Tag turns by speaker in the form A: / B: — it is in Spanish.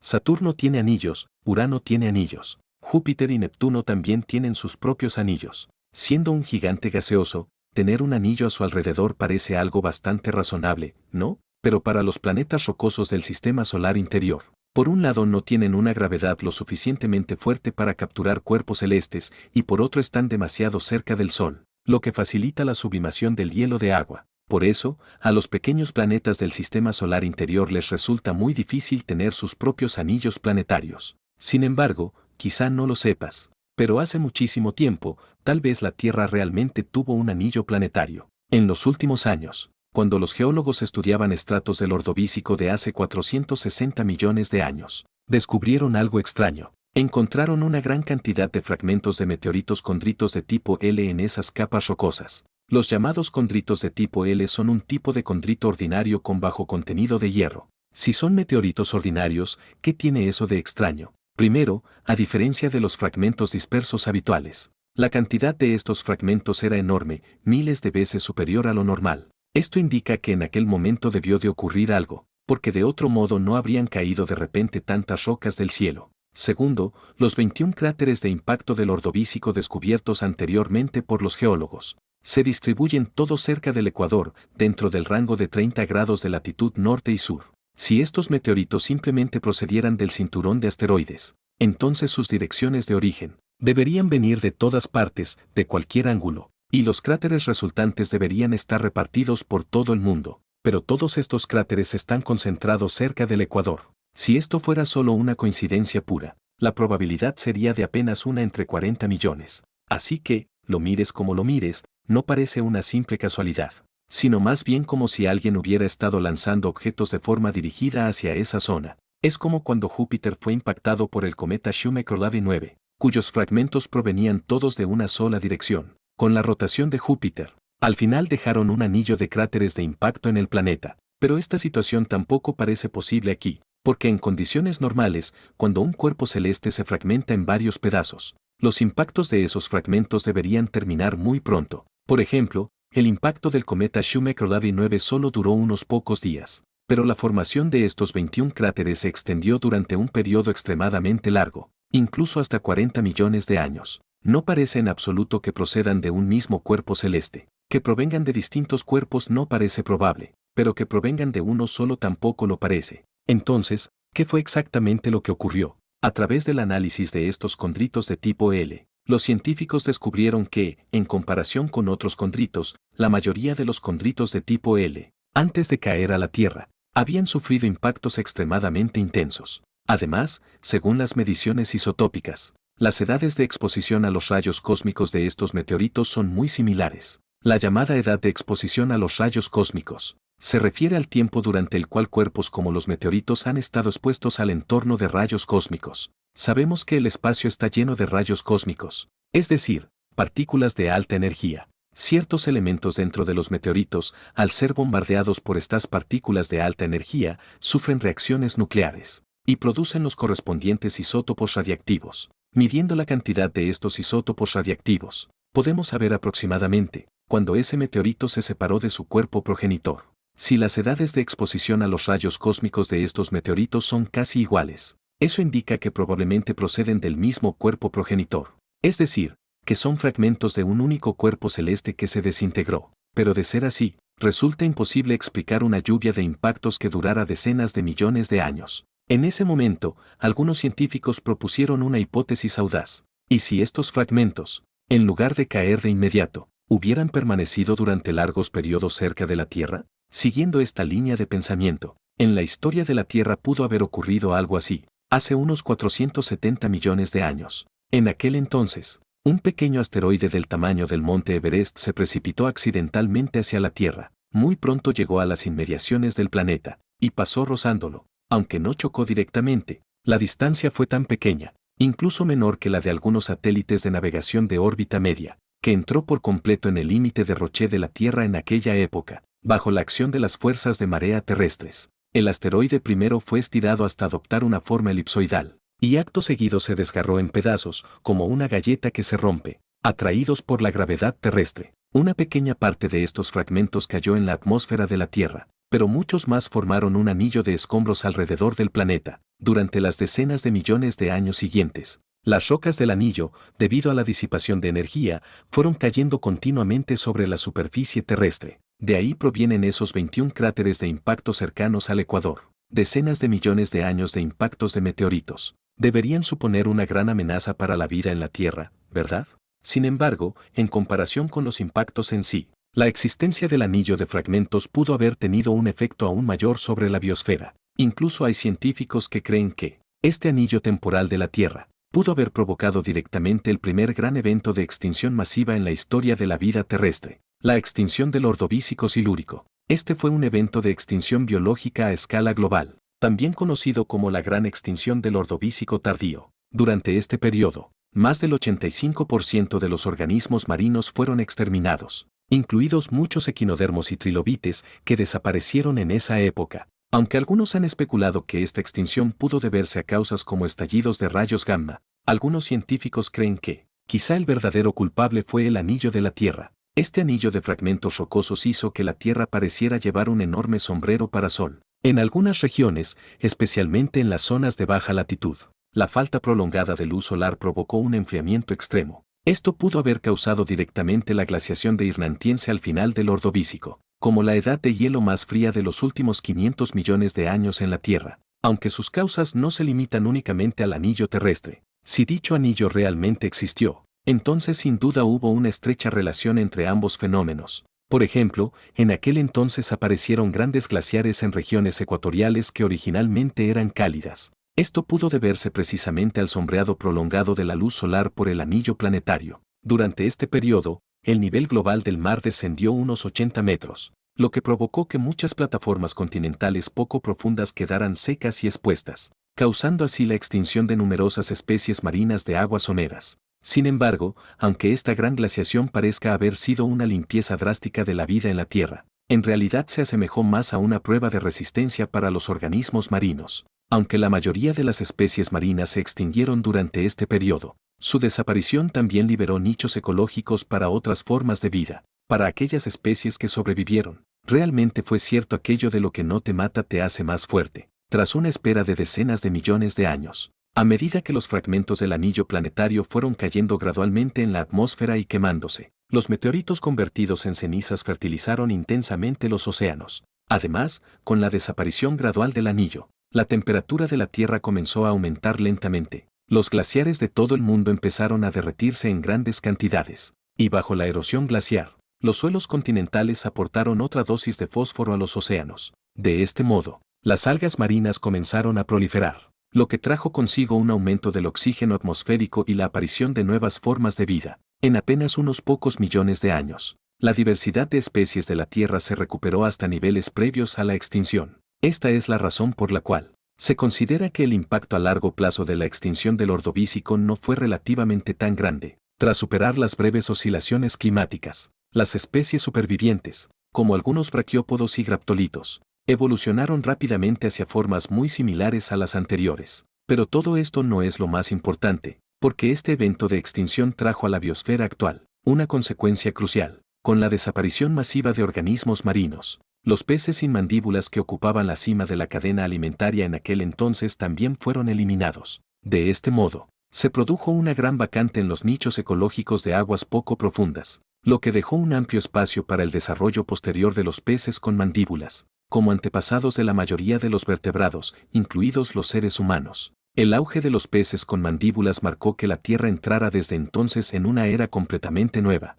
A: Saturno tiene anillos, Urano tiene anillos. Júpiter y Neptuno también tienen sus propios anillos. Siendo un gigante gaseoso, tener un anillo a su alrededor parece algo bastante razonable, ¿no? Pero para los planetas rocosos del sistema solar interior, por un lado no tienen una gravedad lo suficientemente fuerte para capturar cuerpos celestes y por otro están demasiado cerca del Sol, lo que facilita la sublimación del hielo de agua. Por eso, a los pequeños planetas del sistema solar interior les resulta muy difícil tener sus propios anillos planetarios. Sin embargo, quizá no lo sepas, pero hace muchísimo tiempo, tal vez la Tierra realmente tuvo un anillo planetario. En los últimos años, cuando los geólogos estudiaban estratos del Ordovícico de hace 460 millones de años, descubrieron algo extraño. Encontraron una gran cantidad de fragmentos de meteoritos condritos de tipo L en esas capas rocosas. Los llamados condritos de tipo L son un tipo de condrito ordinario con bajo contenido de hierro. Si son meteoritos ordinarios, ¿qué tiene eso de extraño? Primero, a diferencia de los fragmentos dispersos habituales, la cantidad de estos fragmentos era enorme, miles de veces superior a lo normal. Esto indica que en aquel momento debió de ocurrir algo, porque de otro modo no habrían caído de repente tantas rocas del cielo. Segundo, los 21 cráteres de impacto del Ordovícico descubiertos anteriormente por los geólogos se distribuyen todos cerca del ecuador, dentro del rango de 30 grados de latitud norte y sur. Si estos meteoritos simplemente procedieran del cinturón de asteroides, entonces sus direcciones de origen deberían venir de todas partes, de cualquier ángulo, y los cráteres resultantes deberían estar repartidos por todo el mundo. Pero todos estos cráteres están concentrados cerca del ecuador. Si esto fuera solo una coincidencia pura, la probabilidad sería de apenas una entre 40 millones. Así que, lo mires como lo mires, no parece una simple casualidad, sino más bien como si alguien hubiera estado lanzando objetos de forma dirigida hacia esa zona. Es como cuando Júpiter fue impactado por el cometa Shoemaker-Levy 9, cuyos fragmentos provenían todos de una sola dirección. Con la rotación de Júpiter, al final dejaron un anillo de cráteres de impacto en el planeta. Pero esta situación tampoco parece posible aquí, porque en condiciones normales, cuando un cuerpo celeste se fragmenta en varios pedazos, los impactos de esos fragmentos deberían terminar muy pronto. Por ejemplo, el impacto del cometa Shoemaker-Levy 9 solo duró unos pocos días, pero la formación de estos 21 cráteres se extendió durante un periodo extremadamente largo, incluso hasta 40 millones de años. No parece en absoluto que procedan de un mismo cuerpo celeste. Que provengan de distintos cuerpos no parece probable, pero que provengan de uno solo tampoco lo parece. Entonces, ¿qué fue exactamente lo que ocurrió? A través del análisis de estos condritos de tipo L, los científicos descubrieron que, en comparación con otros condritos, la mayoría de los condritos de tipo L, antes de caer a la Tierra, habían sufrido impactos extremadamente intensos. Además, según las mediciones isotópicas, las edades de exposición a los rayos cósmicos de estos meteoritos son muy similares. La llamada edad de exposición a los rayos cósmicos se refiere al tiempo durante el cual cuerpos como los meteoritos han estado expuestos al entorno de rayos cósmicos. Sabemos que el espacio está lleno de rayos cósmicos, es decir, partículas de alta energía. Ciertos elementos dentro de los meteoritos, al ser bombardeados por estas partículas de alta energía, sufren reacciones nucleares y producen los correspondientes isótopos radiactivos. Midiendo la cantidad de estos isótopos radiactivos, podemos saber aproximadamente cuándo ese meteorito se separó de su cuerpo progenitor. Si las edades de exposición a los rayos cósmicos de estos meteoritos son casi iguales, eso indica que probablemente proceden del mismo cuerpo progenitor. Es decir, que son fragmentos de un único cuerpo celeste que se desintegró. Pero de ser así, resulta imposible explicar una lluvia de impactos que durara decenas de millones de años. En ese momento, algunos científicos propusieron una hipótesis audaz. ¿Y si estos fragmentos, en lugar de caer de inmediato, hubieran permanecido durante largos periodos cerca de la Tierra? Siguiendo esta línea de pensamiento, en la historia de la Tierra pudo haber ocurrido algo así, hace unos 470 millones de años. En aquel entonces, un pequeño asteroide del tamaño del monte Everest se precipitó accidentalmente hacia la Tierra. Muy pronto llegó a las inmediaciones del planeta, y pasó rozándolo. Aunque no chocó directamente, la distancia fue tan pequeña, incluso menor que la de algunos satélites de navegación de órbita media, que entró por completo en el límite de Roche de la Tierra en aquella época, bajo la acción de las fuerzas de marea terrestres. El asteroide primero fue estirado hasta adoptar una forma elipsoidal, y acto seguido se desgarró en pedazos, como una galleta que se rompe, atraídos por la gravedad terrestre. Una pequeña parte de estos fragmentos cayó en la atmósfera de la Tierra, pero muchos más formaron un anillo de escombros alrededor del planeta. Durante las decenas de millones de años siguientes, las rocas del anillo, debido a la disipación de energía, fueron cayendo continuamente sobre la superficie terrestre. De ahí provienen esos 21 cráteres de impacto cercanos al Ecuador. Decenas de millones de años de impactos de meteoritos deberían suponer una gran amenaza para la vida en la Tierra, ¿verdad? Sin embargo, en comparación con los impactos en sí, la existencia del anillo de fragmentos pudo haber tenido un efecto aún mayor sobre la biosfera. Incluso hay científicos que creen que este anillo temporal de la Tierra pudo haber provocado directamente el primer gran evento de extinción masiva en la historia de la vida terrestre, la extinción del Ordovícico silúrico. Este fue un evento de extinción biológica a escala global, también conocido como la Gran Extinción del Ordovícico tardío. Durante este periodo, más del 85% de los organismos marinos fueron exterminados, incluidos muchos equinodermos y trilobites que desaparecieron en esa época. Aunque algunos han especulado que esta extinción pudo deberse a causas como estallidos de rayos gamma, algunos científicos creen que, quizá el verdadero culpable fue el anillo de la Tierra. Este anillo de fragmentos rocosos hizo que la Tierra pareciera llevar un enorme sombrero parasol. En algunas regiones, especialmente en las zonas de baja latitud, la falta prolongada de luz solar provocó un enfriamiento extremo. Esto pudo haber causado directamente la glaciación de Irnantiense al final del Ordovícico, como la edad de hielo más fría de los últimos 500 millones de años en la Tierra. Aunque sus causas no se limitan únicamente al anillo terrestre, si dicho anillo realmente existió, entonces sin duda hubo una estrecha relación entre ambos fenómenos. Por ejemplo, en aquel entonces aparecieron grandes glaciares en regiones ecuatoriales que originalmente eran cálidas. Esto pudo deberse precisamente al sombreado prolongado de la luz solar por el anillo planetario. Durante este periodo, el nivel global del mar descendió unos 80 metros, lo que provocó que muchas plataformas continentales poco profundas quedaran secas y expuestas, causando así la extinción de numerosas especies marinas de aguas someras. Sin embargo, aunque esta gran glaciación parezca haber sido una limpieza drástica de la vida en la Tierra, en realidad se asemejó más a una prueba de resistencia para los organismos marinos. Aunque la mayoría de las especies marinas se extinguieron durante este periodo, su desaparición también liberó nichos ecológicos para otras formas de vida. Para aquellas especies que sobrevivieron, realmente fue cierto aquello de lo que no te mata te hace más fuerte. Tras una espera de decenas de millones de años, a medida que los fragmentos del anillo planetario fueron cayendo gradualmente en la atmósfera y quemándose, los meteoritos convertidos en cenizas fertilizaron intensamente los océanos. Además, con la desaparición gradual del anillo, la temperatura de la Tierra comenzó a aumentar lentamente. Los glaciares de todo el mundo empezaron a derretirse en grandes cantidades, y bajo la erosión glaciar, los suelos continentales aportaron otra dosis de fósforo a los océanos. De este modo, las algas marinas comenzaron a proliferar, lo que trajo consigo un aumento del oxígeno atmosférico y la aparición de nuevas formas de vida. En apenas unos pocos millones de años, la diversidad de especies de la Tierra se recuperó hasta niveles previos a la extinción. Esta es la razón por la cual se considera que el impacto a largo plazo de la extinción del Ordovícico no fue relativamente tan grande. Tras superar las breves oscilaciones climáticas, las especies supervivientes, como algunos braquiópodos y graptolitos, evolucionaron rápidamente hacia formas muy similares a las anteriores. Pero todo esto no es lo más importante, porque este evento de extinción trajo a la biosfera actual una consecuencia crucial. Con la desaparición masiva de organismos marinos, los peces sin mandíbulas que ocupaban la cima de la cadena alimentaria en aquel entonces también fueron eliminados. De este modo, se produjo una gran vacante en los nichos ecológicos de aguas poco profundas, lo que dejó un amplio espacio para el desarrollo posterior de los peces con mandíbulas, como antepasados de la mayoría de los vertebrados, incluidos los seres humanos. El auge de los peces con mandíbulas marcó que la Tierra entrara desde entonces en una era completamente nueva.